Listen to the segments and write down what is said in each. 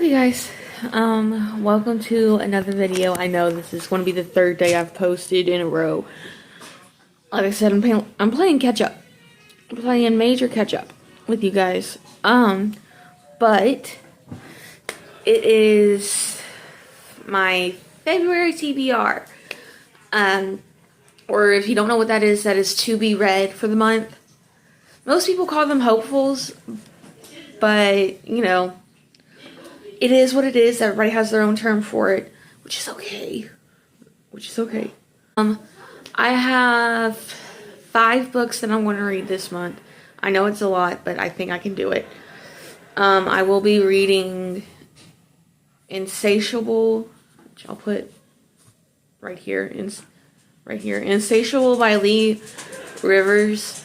Hey guys, welcome to another video. I know this is going to be the third day I've posted in a row. Like I said, I'm playing catch up. I'm playing major catch up with you guys. But it is my February TBR. Or if you don't know what that is to be read for the month. Most people call them hopefuls, but you know, it is what it is. Everybody has their own term for it, which is okay. I have 5 books that I'm going to read this month. I know it's a lot, but I think I can do it. I will be reading Insatiable, which I'll put right here. Insatiable by Lee Rivers.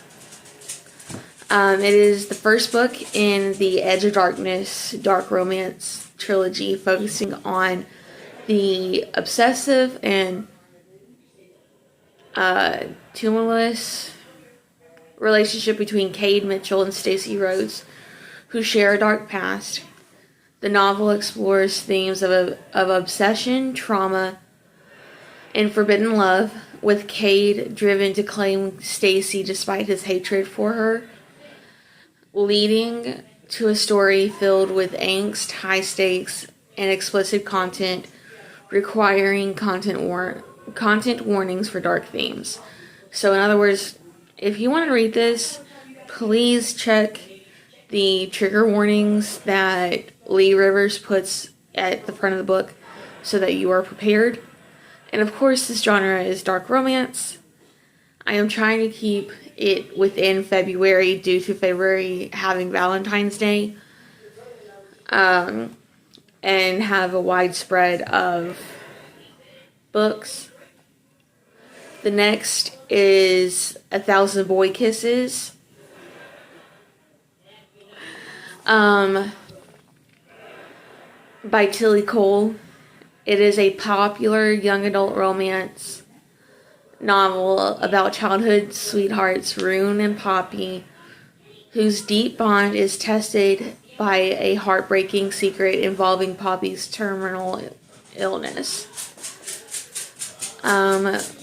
It is the first book in the Edge of Darkness dark romance trilogy, focusing on the obsessive and tumultuous relationship between Cade Mitchell and Stacey Rhodes, who share a dark past. The novel explores themes of obsession, trauma, and forbidden love, with Cade driven to claim Stacey despite his hatred for her, leading to a story filled with angst, high stakes, and explicit content, requiring content warnings for dark themes. So in other words, if you want to read this, please check the trigger warnings that Lee Rivers puts at the front of the book so that you are prepared. And of course, this genre is dark romance. I am trying to keep it within February due to February having Valentine's Day, and have a wide spread of books. The next is 1,000 Boy Kisses. By Tilly Cole. It is a popular young adult romance novel about childhood sweethearts Rune and Poppy, whose deep bond is tested by a heartbreaking secret involving Poppy's terminal illness,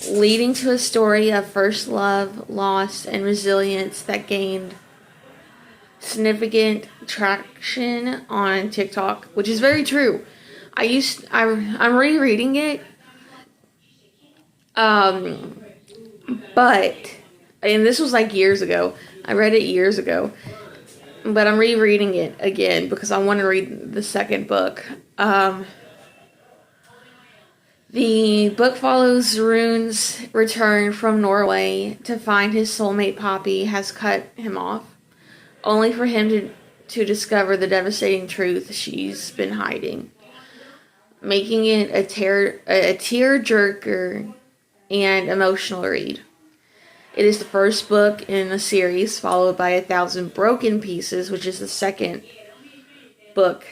leading to a story of first love, loss, and resilience that gained significant traction on TikTok, which is very true. I'm rereading it, but, and this was like years ago. I read it years ago, but I'm rereading it again because I want to read the second book. The book follows Rune's return from Norway to find his soulmate Poppy has cut him off, only for him to discover the devastating truth she's been hiding, making it a tear-jerker and emotional read. It is the first book in a series, followed by 1,000 Broken Pieces, which is the second book,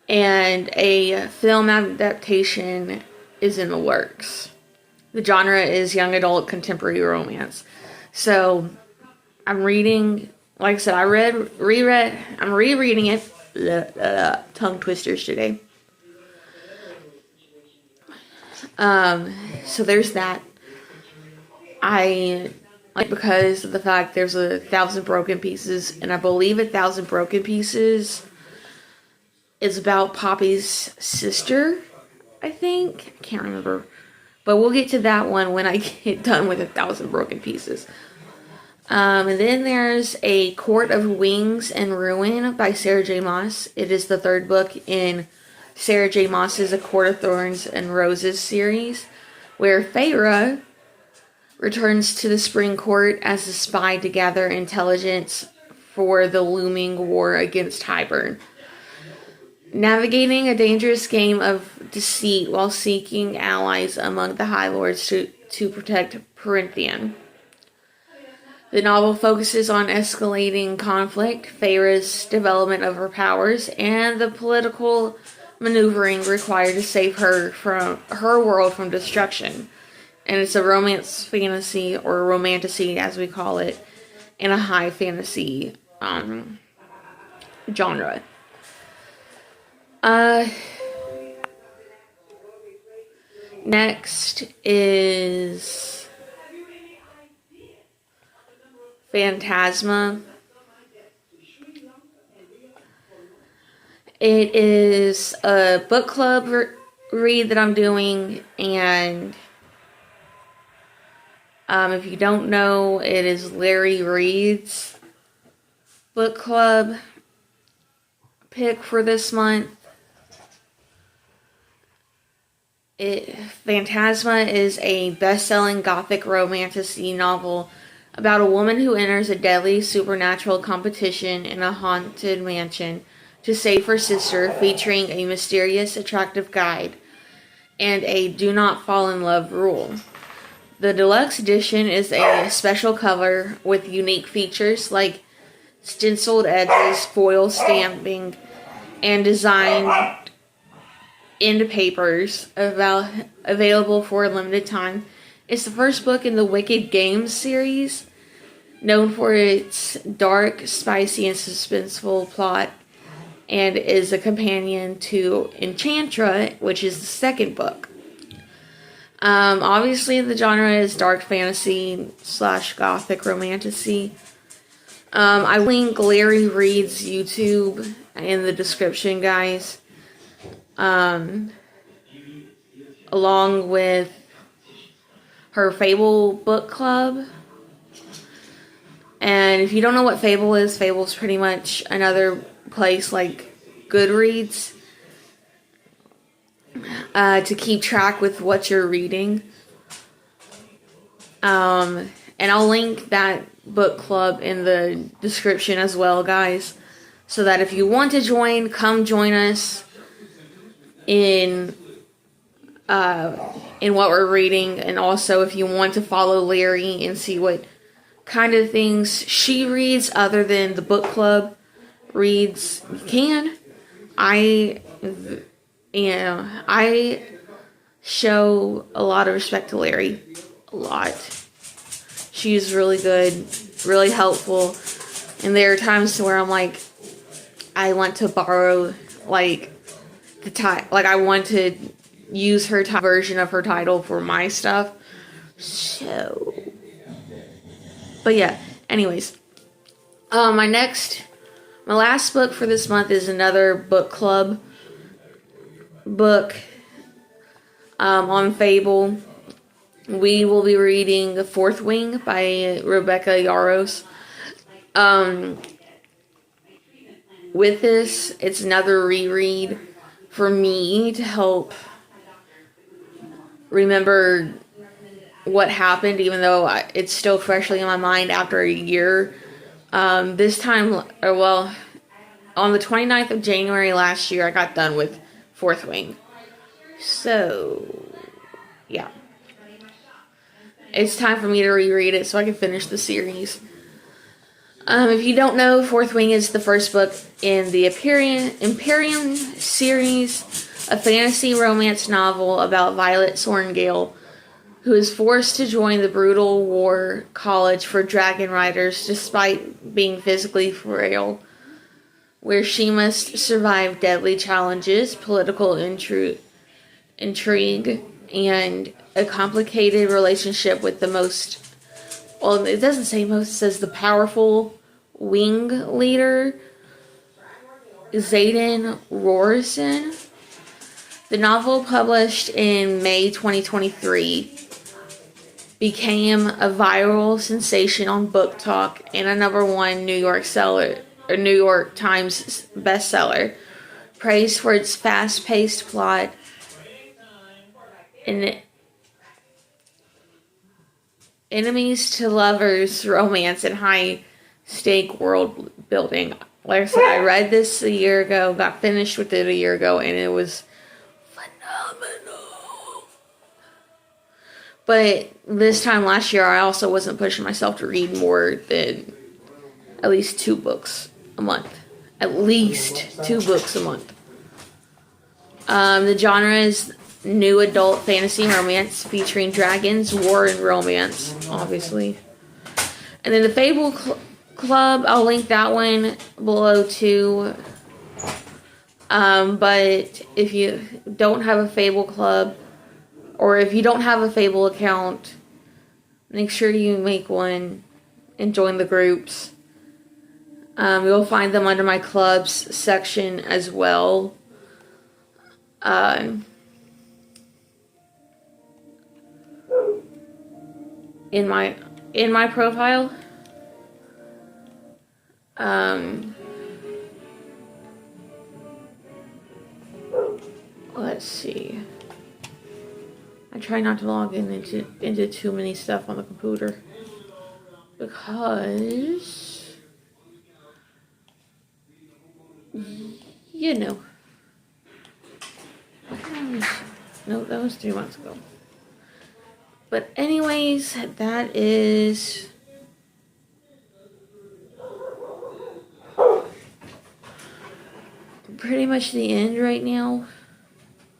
and a film adaptation is in the works. The genre is young adult contemporary romance. So I'm reading, like I said, I'm rereading it. Tongue twisters today. So there's that. I like, because of the fact there's 1,000 Broken Pieces, and I believe 1,000 Broken Pieces is about Poppy's sister, I think. I can't remember. But we'll get to that one when I get done with 1,000 Broken Pieces. And then there's A Court of Wings and Ruin by Sarah J. Maas. It is the third book in Sarah J. Maas's A Court of Thorns and Roses series, where Feyre returns to the Spring Court as a spy to gather intelligence for the looming war against Hybern, navigating a dangerous game of deceit while seeking allies among the High Lords to protect Perinthian. The novel focuses on escalating conflict, Feyre's development of her powers, and the political maneuvering required to save her world from destruction. And it's a romance fantasy, or romantasy as we call it, in a high fantasy genre. Uh, Next is Phantasma. It is a book club read that I'm doing, and if you don't know, it is Larry Reed's book club pick for this month. Phantasma is a best-selling gothic romantasy novel about a woman who enters a deadly supernatural competition in a haunted mansion to save her sister, featuring a mysterious, attractive guide and a do not fall in love rule. The deluxe edition is a special cover with unique features like stenciled edges, foil stamping, and designed end papers available for a limited time. It's the first book in the Wicked Games series, known for its dark, spicy, and suspenseful plot, and is a companion to Enchantra, which is the second book. Obviously, the genre is dark fantasy / gothic romantasy. I link Larry Reed's YouTube in the description, guys. Along with her Fable book club. And if you don't know what Fable is pretty much another place like Goodreads to keep track with what you're reading. And I'll link that book club in the description as well, guys, so that if you want to join, come join us in what we're reading. And also, if you want to follow Larry and see what kind of things she reads other than the book club reads, you can. I show a lot of respect to Larry. A lot. She's really good, really helpful. And there are times where I'm like, I want to borrow, like, I want to use her version of her title for my stuff. So, but yeah, anyways. My last book for this month is another book club book on Fable. We will be reading The Fourth Wing by Rebecca Yarros. With this, it's another reread for me to help remember what happened, even though it's still freshly in my mind after a year. This time, on the 29th of January last year, I got done with Fourth Wing. So, yeah. It's time for me to reread it so I can finish the series. If you don't know, Fourth Wing is the first book in the Imperium series, a fantasy romance novel about Violet Sorngale, who is forced to join the brutal war college for dragon riders despite being physically frail, where she must survive deadly challenges, political intrigue, and a complicated relationship with the most, well, it doesn't say most, it says the powerful wing leader, Xaden Rorison. The novel, published in May 2023, became a viral sensation on Book Talk and a #1 New York Times bestseller, praised for its fast-paced plot and enemies to lovers romance and high-stake world building. Like I said, I read this a year ago, got finished with it a year ago, and it was phenomenal. But this time last year, I also wasn't pushing myself to read more than at least 2 books a month. At least 2 books a month. The genre is new adult fantasy romance featuring dragons, war, and romance, obviously. And then the Fable Club, I'll link that one below too. But if you don't have a Fable Club, or if you don't have a Fable account, make sure you make one and join the groups. You'll find them under my clubs section as well. In my profile. Let's see. I try not to log into too many stuff on the computer because you know. No, that was 3 months ago. But anyways, that is pretty much the end right now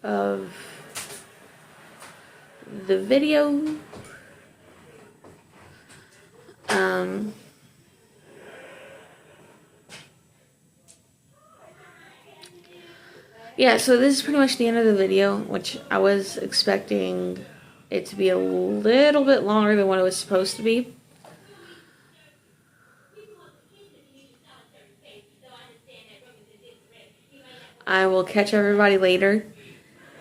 of the video. Yeah, so this is pretty much the end of the video, which I was expecting it to be a little bit longer than what it was supposed to be. I will catch everybody later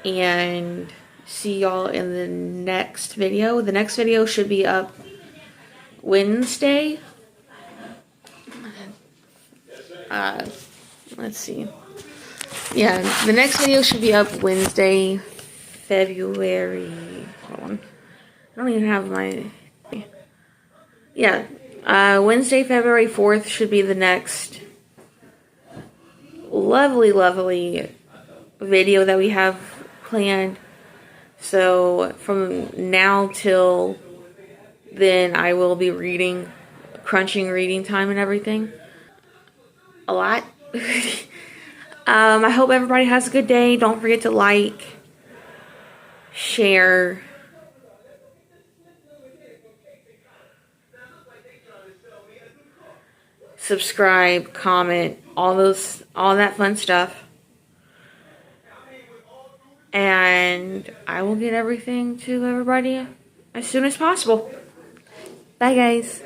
and see y'all in the next video. The next video should be up Wednesday. Let's see. Yeah, the next video should be up Wednesday, February. Hold on. I don't even have my. Yeah, Wednesday, February 4th should be the next lovely, lovely video that we have planned. So from now till then, I will be crunching reading time and everything. A lot. I hope everybody has a good day. Don't forget to like, share, subscribe, comment, all that fun stuff. And I will get everything to everybody as soon as possible. Bye, guys.